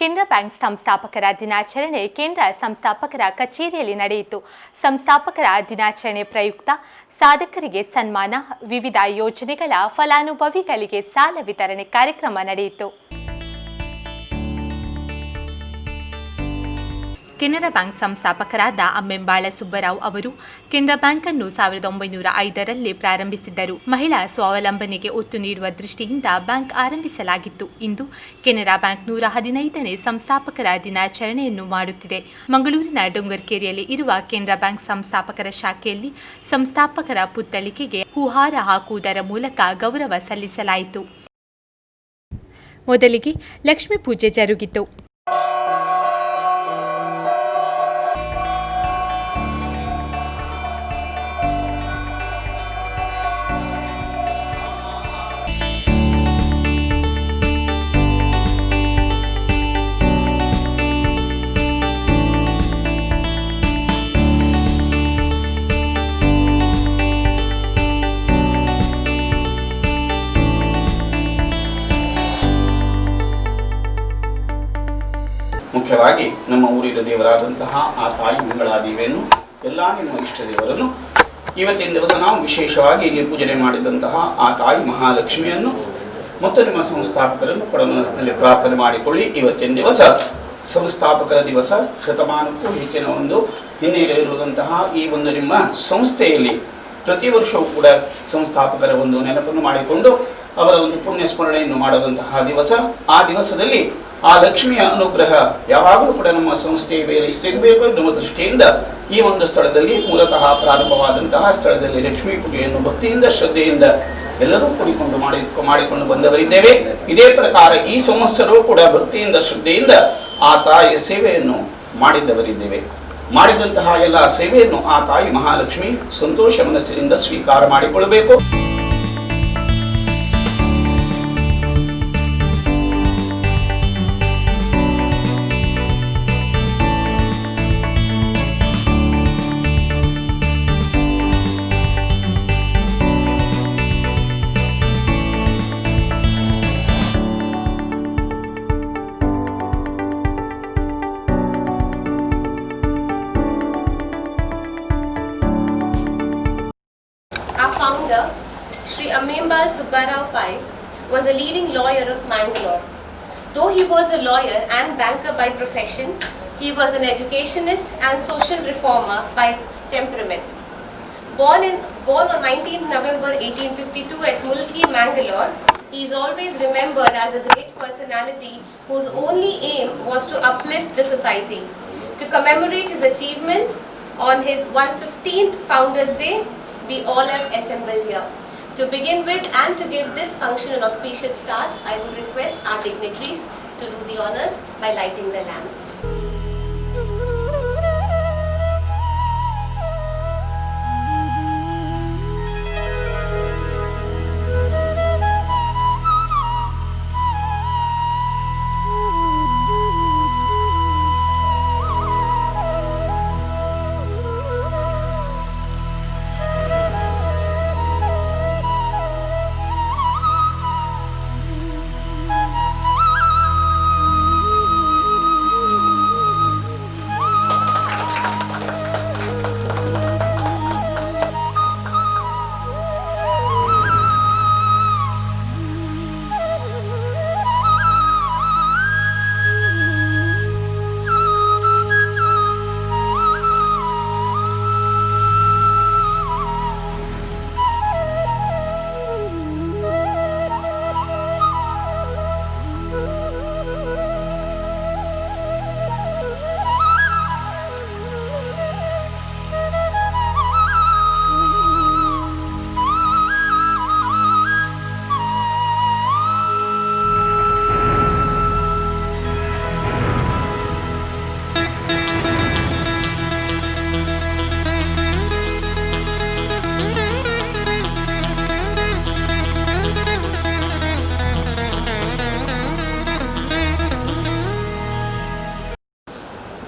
Canara bank संस्थापकर दिनाचರಣೆ केंद्र संस्थापकर कचेरिಯಲ್ಲಿ ನಡೆಯಿತು। संस्थापकर दिनाचರಣೆ ಪ್ರಯುಕ್ತ ಸಾಧಕರಿಗೆ ಸನ್ಮಾನ, ವಿವಿಧ ಯೋಜನೆಗಳ ಫಲಾನುಭವಿಗಳಿಗೆ ಸಾಲ ವಿತರಣೆ ಕಾರ್ಯಕ್ರಮ ನಡೆಯಿತು। ಕೆನರಾ ಬ್ಯಾಂಕ್ ಸಂಸ್ಥಾಪಕರಾದ ಅಮ್ಮೆಂಬಾಳ ಸುಬ್ಬರಾವ್ ಅವರು ಕೆನರಾ ಬ್ಯಾಂಕ್ ಅನ್ನು 1905ರಲ್ಲಿ ಪ್ರಾರಂಭಿಸಿದ್ದರು। ಮಹಿಳಾ ಸ್ವಾವಲಂಬನೆಗೆ ಒತ್ತು ನೀಡುವ ದೃಷ್ಟಿಯಿಂದ ಬ್ಯಾಂಕ್ ಆರಂಭಿಸಲಾಗಿತ್ತು। ಇಂದು ಕೆನರಾ ಬ್ಯಾಂಕ್ 115ನೇ ಸಂಸ್ಥಾಪಕರ ದಿನಾಚರಣೆಯನ್ನು ಮಾಡುತ್ತಿದೆ। ಮಂಗಳೂರಿನ ಡೊಂಗರ್ಕೆರೆಯಲ್ಲಿ ಇರುವ ಕೆನರಾ ಬ್ಯಾಂಕ್ ಸಂಸ್ಥಾಪಕರ ಶಾಖೆಯಲ್ಲಿ ಸಂಸ್ಥಾಪಕರ ಪುತ್ಥಳಿಕೆಗೆ ಹೂಹಾರ ಹಾಕುವುದರ ಮೂಲಕ ಗೌರವ ಸಲ್ಲಿಸಲಾಯಿತು। ಮೊದಲಿಗೆ ಲಕ್ಷ್ಮೀ ಪೂಜೆ ಜರುಗಿತು। ಮುಖ್ಯವಾಗಿ ನಮ್ಮ ಊರಿನ ದೇವರಾದಂತಹ ಆ ತಾಯಿ ಮಂಗಳಾದೇವಿಯನ್ನು ಎಲ್ಲ ನಿಮ್ಮ ಇಷ್ಟ ದೇವರನ್ನು ಇವತ್ತಿನ ದಿವಸ ನಾವು ವಿಶೇಷವಾಗಿ ಇಲ್ಲಿ ಪೂಜನೆ ಮಾಡಿದಂತಹ ಆ ತಾಯಿ ಮಹಾಲಕ್ಷ್ಮಿಯನ್ನು ಮತ್ತು ನಿಮ್ಮ ಸಂಸ್ಥಾಪಕರನ್ನು ಕೂಡ ಮನಸ್ಸಿನಲ್ಲಿ ಪ್ರಾರ್ಥನೆ ಮಾಡಿಕೊಳ್ಳಿ। ಇವತ್ತಿನ ದಿವಸ ಸಂಸ್ಥಾಪಕರ ದಿವಸ, ಶತಮಾನಕ್ಕೂ ಹೆಚ್ಚಿನ ಒಂದು ಹಿನ್ನೆಲೆ ಇರುವಂತಹ ಈ ಒಂದು ನಿಮ್ಮ ಸಂಸ್ಥೆಯಲ್ಲಿ ಪ್ರತಿ ವರ್ಷವೂ ಕೂಡ ಸಂಸ್ಥಾಪಕರ ಒಂದು ನೆನಪನ್ನು ಮಾಡಿಕೊಂಡು ಅವರ ಒಂದು ಪುಣ್ಯ ಸ್ಮರಣೆಯನ್ನು ಮಾಡುವಂತಹ ದಿವಸ। ಆ ದಿವಸದಲ್ಲಿ ಆ ಲಕ್ಷ್ಮಿಯ ಅನುಗ್ರಹ ಯಾವಾಗಲೂ ಕೂಡ ನಮ್ಮ ಸಂಸ್ಥೆಯ ಮೇಲೆ ಸಿಗಬೇಕು ಎನ್ನುವ ದೃಷ್ಟಿಯಿಂದ ಈ ಒಂದು ಸ್ಥಳದಲ್ಲಿ ಮೂಲತಃ ಪ್ರಾರಂಭವಾದಂತಹ ಸ್ಥಳದಲ್ಲಿ ಲಕ್ಷ್ಮೀ ಪೂಜೆಯನ್ನು ಭಕ್ತಿಯಿಂದ ಶ್ರದ್ಧೆಯಿಂದ ಎಲ್ಲರೂ ಕೂಡಿಕೊಂಡು ಮಾಡಿಕೊಂಡು ಬಂದವರಿದ್ದೇವೆ। ಇದೇ ಪ್ರಕಾರ ಈ ಸಂವತ್ಸರವೂ ಕೂಡ ಭಕ್ತಿಯಿಂದ ಶ್ರದ್ಧೆಯಿಂದ ಆ ತಾಯಿಯ ಸೇವೆಯನ್ನು ಮಾಡಿದ್ದವರಿದ್ದೇವೆ। ಮಾಡಿದಂತಹ ಎಲ್ಲ ಸೇವೆಯನ್ನು ಆ ತಾಯಿ ಮಹಾಲಕ್ಷ್ಮಿ ಸಂತೋಷ ಮನಸ್ಸಿನಿಂದ ಸ್ವೀಕಾರ ಮಾಡಿಕೊಳ್ಳಬೇಕು। Shri Ammembal Subbarao Pai was a leading lawyer of Mangalore. Though he was a lawyer and banker by profession, he was an educationist and social reformer by temperament. Born on 19th November 1852 at Mulki, Mangalore, he is always remembered as a great personality whose only aim was to uplift the society. To commemorate his achievements on his 115th Founders Day, we all have assembled here. To begin with and to give this function an auspicious start, I would request our dignitaries to do the honors by lighting the lamp.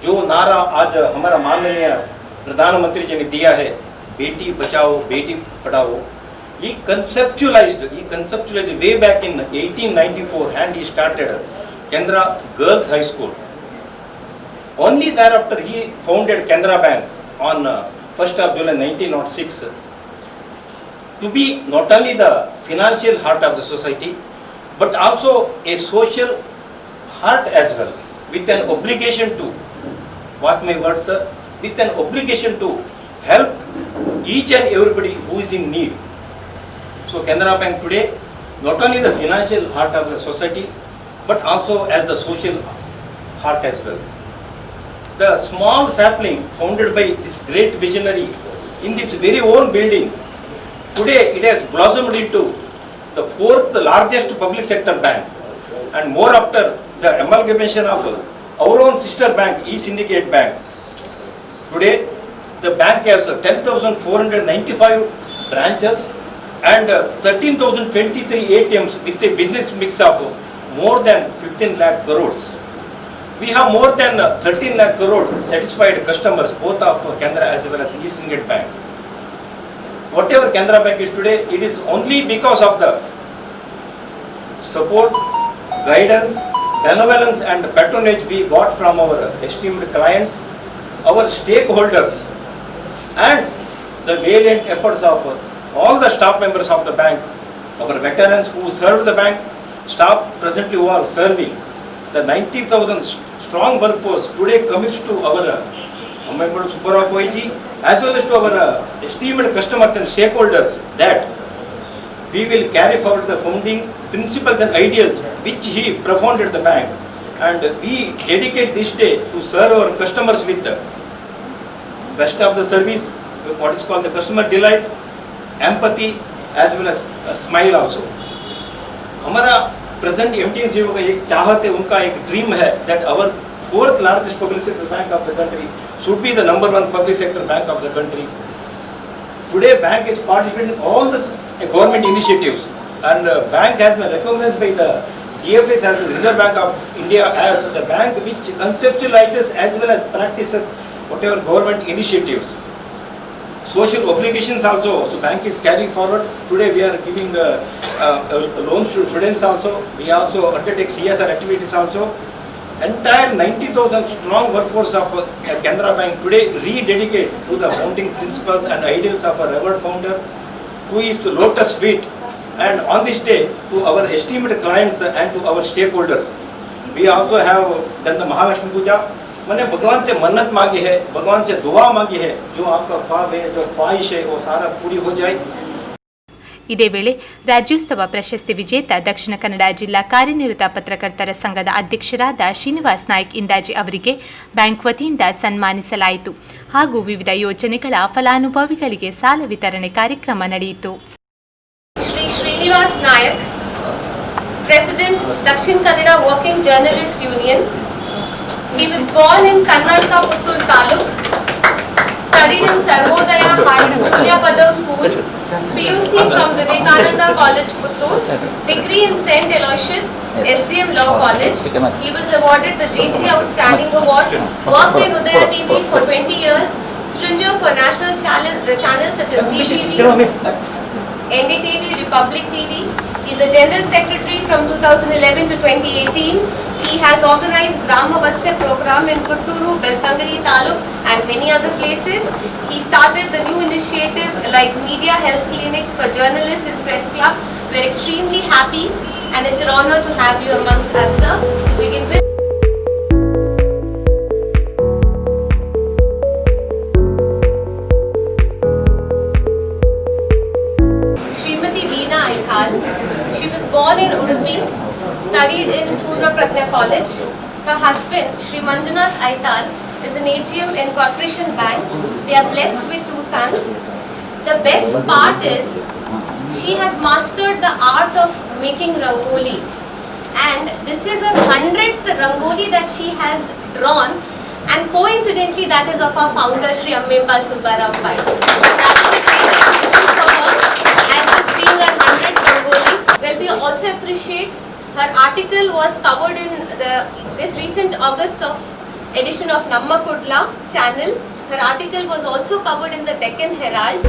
जो नारा आज हमारा माननीय प्रधानमंत्री जी ने दिया है, Beti Bachao Beti Padhao, he conceptualized way back in 1894 and he started Canara Girls High School. Only thereafter he founded Canara Bank on 1st of July 1906 to be not only the financial heart of the society but also a social heart as well, with an obligation to, what my words sir, with an obligation to help each and everybody who is in need. So Canara Bank today not only the financial heart of the society but also as the social heart as well. The small sapling founded by this great visionary in this very own building, today it has blossomed into the fourth largest public sector bank, and more after the amalgamation of our own sister bank, East Syndicate Bank. Today the bank has 10,495 branches and 13,023 ATMs with a business mix of more than 15 lakh crores. We have more than 13 lakh crore satisfied customers, both of Canara as well as East Syndicate Bank. Whatever Canara Bank is today, it is only because of the support, guidance, benevolence and patronage we got from our esteemed clients, our stakeholders, and the valiant efforts of all the staff members of the bank, our veterans who served the bank, staff presently who are serving. The 90,000 strong workforce today commits to our Honorable Subbarao Paiji as well as to our esteemed customers and stakeholders that we will carry forward the founding principles and ideals which he profounded the bank, and we dedicate this day to serve our customers with the best of the service, what is called the customer delight, empathy as well as a smile also. हमारा present MTNC का एक चाहत है, उनका एक dream है that our fourth largest public sector bank of the country should be the number one public sector bank of the country. Today bank is participating in all the government initiatives, and bank has been recognized by the DFS as the Reserve Bank of India as the bank which conceptualizes as well as practices whatever government initiatives. Social obligations also, so bank is carrying forward. Today we are giving loans to students also. We also undertake CSR activities also. Entire 90,000 strong workforce of Canara Bank today rededicate to the founding principles and ideals of our revered founder, who is the lotus feet. And on this day, to our esteemed clients and to our stakeholders, we also have done the Mahalakshmi Puja. मैंने भगवान से मन्नत मांगी है, भगवान से दुआ मांगी है, जो आपका ख्वाब है, जो ख्वाहिश है, वो सारा पूरी हो जाए. ಇದೇ ವೇಳೆ ರಾಜ್ಯೋತ್ಸವ ಪ್ರಶಸ್ತಿ ವಿಜೇತ ದಕ್ಷಿಣ ಕನ್ನಡ ಜಿಲ್ಲಾ ಕಾರ್ಯನಿರತ ಪತ್ರಕರ್ತರ ಸಂಘದ ಅಧ್ಯಕ್ಷರಾದ ಶ್ರೀನಿವಾಸ್ ನಾಯ್ಕ್ ಇಂದಾಜಿ ಅವರಿಗೆ ಬ್ಯಾಂಕ್ ವತಿಯಿಂದ ಸನ್ಮಾನಿಸಲಾಯಿತು ಹಾಗೂ ವಿವಿಧ ಯೋಜನೆಗಳ ಫಲಾನುಭವಿಗಳಿಗೆ ಸಾಲ ವಿತರಣೆ ಕಾರ್ಯಕ್ರಮ ನಡೆಯಿತು. Shri Srinivas Nayak, President, Dakshin Kannada Working Journalists Union. He was born in Karnataka, Puttur Taluk, studied in Sarvodaya High Sulyapadav School, PUC from Vivekananda College, Puttur, degree in St. Aloysius, SDM Law College. He was awarded the JC Outstanding Award, worked in Udaya TV for 20 years, stringer for national channels such as ZTV, NDTV, Republic TV. He is a General Secretary from 2011 to 2018. He has organized Grama Vatsya program in Putturu, Beltangadi Taluk and many other places. He started the new initiative like Media Health Clinic for Journalists and Press Club. We are extremely happy and it's an honor to have you amongst us, sir. To begin with, Srimati Veena Aikal. She was born in Udupi, studied in Purna Pratnya College. Her husband, Shri Manjunath Aital, is an AGM in Corporation Bank. They are blessed with 2 sons. The best part is she has mastered the art of making rangoli, and this is her 100th rangoli that she has drawn, and coincidentally that is of our founder Shri Ammembal Subbarao Pai. That is a great achievement for her as this being her 100th rangoli. Well, we also appreciate her article was covered in this recent August of edition of Namma Kudla channel. Her article was also covered in the Deccan Herald.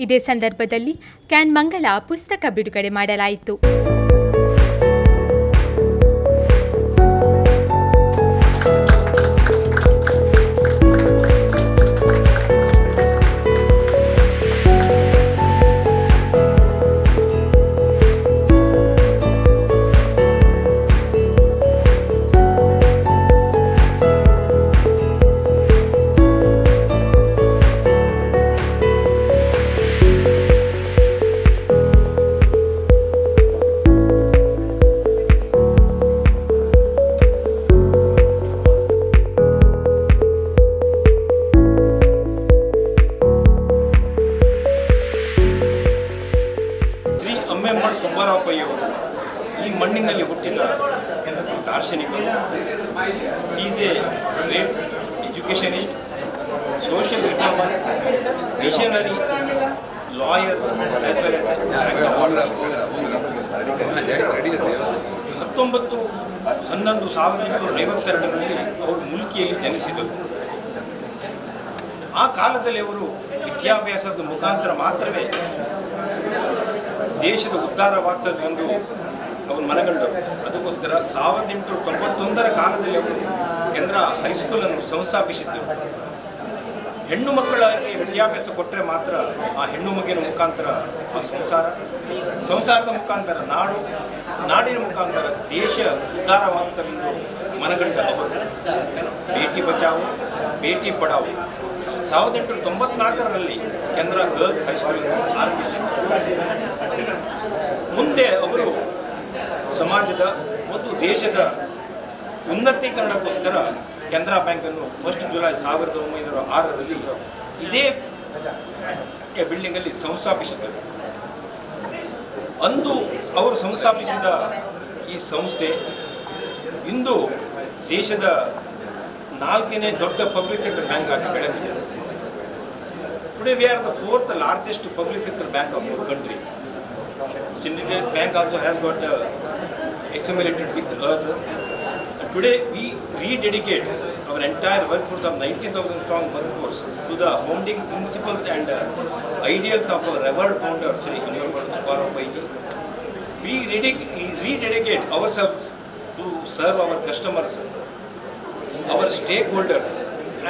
ಇದೇ ಸಂದರ್ಭದಲ್ಲಿ can ಮಂಗಳ ಪುಸ್ತಕ ಬಿಡುಗಡೆ ಮಾಡಲಾಯಿತು. ಅಮ್ಮೆಂಬಾಳ್ Subbarao pi ಅವರು ಈ ಮಣ್ಣಿನಲ್ಲಿ ಹುಟ್ಟಿದ ದಾರ್ಶನಿಕರು. Is a great educationist, social reformer, visionary, lawyer as well as 19/11/1852ರಲ್ಲಿ ಅವರು ಮುಲ್ಕಿಯಲ್ಲಿ ಜನಿಸಿದರು. ಆ ಕಾಲದಲ್ಲಿ ಅವರು ವಿದ್ಯಾಭ್ಯಾಸದ ಮುಖಾಂತರ ಮಾತ್ರವೇ ದೇಶದ ಉದ್ಧಾರವಾಗ್ತದೆ ಎಂದು ಅವರು ಮನಗಂಡರು. ಅದಕ್ಕೋಸ್ಕರ 1891ರ ಕಾಲದಲ್ಲಿ ಅವರು ಕೇಂದ್ರ ಹೈಸ್ಕೂಲನ್ನು ಸಂಸ್ಥಾಪಿಸಿದ್ದರು. ಹೆಣ್ಣು ಮಕ್ಕಳಿಗೆ ವಿದ್ಯಾಭ್ಯಾಸ ಕೊಟ್ಟರೆ ಮಾತ್ರ ಆ ಹೆಣ್ಣು ಮಗುವಿನ ಮುಖಾಂತರ ಆ ಸಂಸಾರದ ಮುಖಾಂತರ ನಾಡಿನ ಮುಖಾಂತರ ದೇಶ ಉದ್ಧಾರವಾಗುತ್ತವೆಂದು ಮನಗಂಡ ಅವರು ಬೇಟಿ ಬಚಾವೋ ಬೇಟಿ ಪಢಾವೋ 1894ರಲ್ಲಿ ಕೇಂದ್ರ ಗರ್ಲ್ಸ್ ಹೈಸ್ಕೂಲನ್ನು ಆರಂಭಿಸಿದ್ದರು. ಮುಂದೆ ಅವರು ಸಮಾಜದ ಮತ್ತು ದೇಶದ ಉನ್ನತೀಕರಣಕ್ಕೋಸ್ಕರ ಕೆನರಾ ಬ್ಯಾಂಕನ್ನು 1 ಜುಲೈ 1906ರಲ್ಲಿ ಇದೇ ಬಿಲ್ಡಿಂಗಲ್ಲಿ ಸಂಸ್ಥಾಪಿಸಿದ್ದರು. ಅಂದು ಅವರು ಸಂಸ್ಥಾಪಿಸಿದ ಈ ಸಂಸ್ಥೆ ಇಂದು ದೇಶದ 4ನೇ ದೊಡ್ಡ ಪಬ್ಲಿಕ್ ಸೆಕ್ಟರ್ ಬ್ಯಾಂಕ್ ಆಗಿ ಬೆಳೆದಿದೆ. Today we are the 4th largest public sector bank of our country. Syndicate Bank also has got assimilated with us. Today we rededicate our entire workforce of 90,000 strong workforce to the founding principles and ideals of our revered founder Sri Ammembaal Subbarao Pai. We rededicate ourselves to serve our customers, our stakeholders,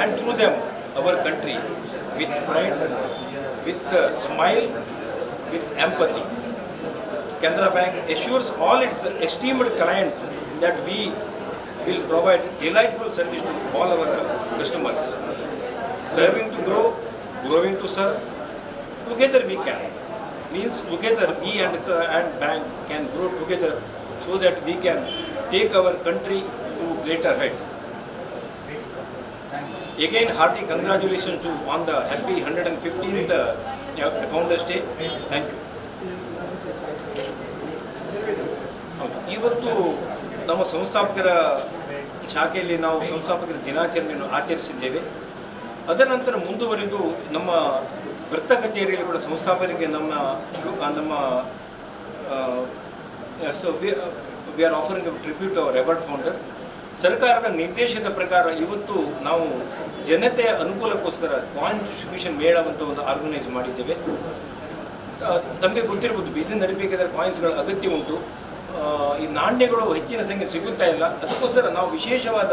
and through them our country with pride, with smile, with empathy. Canara Bank assures all its esteemed clients that we will provide delightful service to all our customers. Serving to grow, growing to serve. Together we can. Means together we and bank can grow together so that we can take our country to greater heights. Again, hearty congratulations to on the happy 115th Founders Day. Thank you. ಇವತ್ತು ನಮ್ಮ ಸಂಸ್ಥಾಪಕರ ಶಾಖೆಯಲ್ಲಿ ನಾವು ಸಂಸ್ಥಾಪಕರ ದಿನಾಚರಣೆಯನ್ನು ಆಚರಿಸಿದ್ದೇವೆ. ಅದರ ನಂತರ ಮುಂದುವರಿದು ನಮ್ಮ ವೃತ್ತ ಕಚೇರಿಯಲ್ಲಿ ಕೂಡ ಸಂಸ್ಥಾಪಕರಿಗೆ ನಮ್ಮ we are offering tribute our revered founder. ಸರ್ಕಾರದ ನಿರ್ದೇಶದ ಪ್ರಕಾರ ಇವತ್ತು ನಾವು ಜನತೆಯ ಅನುಕೂಲಕ್ಕೋಸ್ಕರ ಕಾಯಿನ್ ಡಿಸ್ಟ್ರಿಬ್ಯೂಷನ್ ಮೇಳವಂತ ಒಂದು ಆರ್ಗನೈಸ್ ಮಾಡಿದ್ದೇವೆ. ತಮಗೆ ಗೊತ್ತಿರ್ಬೋದು, ಬಿಸಿನೆಸ್ ನಡಿಬೇಕಾದ್ರೆ ಕಾಯಿನ್ಸ್ಗಳ ಅಗತ್ಯ ಉಂಟು. ಈ ನಾಣ್ಯಗಳು ಹೆಚ್ಚಿನ ಸಂಖ್ಯೆ ಸಿಗುತ್ತಾ ಇಲ್ಲ. ಅದಕ್ಕೋಸ್ಕರ ನಾವು ವಿಶೇಷವಾದ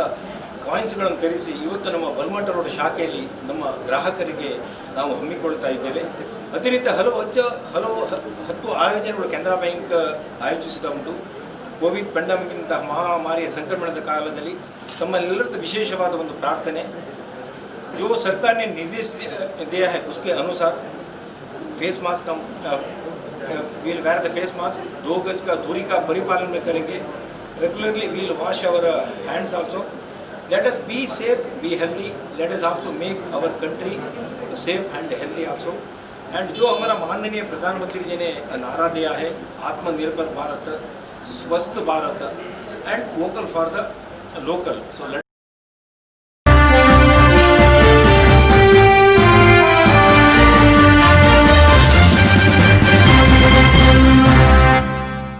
ಕಾಯಿನ್ಸ್ಗಳನ್ನು ತರಿಸಿ ಇವತ್ತು ನಮ್ಮ ಬಲ್ಮಠ ರೋಡ್ ಶಾಖೆಯಲ್ಲಿ ನಮ್ಮ ಗ್ರಾಹಕರಿಗೆ ನಾವು ಹಮ್ಮಿಕೊಳ್ತಾ ಇದ್ದೇವೆ. ಅದೇ ರೀತಿ ಹಲವು 10 ಆಯೋಜನೆಗಳು ಕೆನರಾ ಬ್ಯಾಂಕ್ ಆಯೋಜಿಸಿದ ಉಂಟು. ಕೋವಿಡ್ ಪ್ಯಾಂಡಮಿಕ್ನಂತಹ ಮಹಾಮಾರಿಯ ಸಂಕ್ರಮಣದ ಕಾಲದಲ್ಲಿ ತಮ್ಮಲ್ಲೆಲ್ಲರದ್ದು ವಿಶೇಷವಾದ ಒಂದು ಪ್ರಾರ್ಥನೆ, जो सरकार ने निर्देश दिया है उसके अनुसार फेस मास्क हम we'll wear the face mask, 2 गज का दूरी का परिपालन में करेंगे. Regularly we'll wash our hands also. Let us be safe, be healthy. Let us also make our country safe and healthy also. And जो हमारा माननीय प्रधानमंत्री जी ने नारा दिया है, आत्मनिर्भर भारत, स्वस्थ Bharat and vocal for the local. So let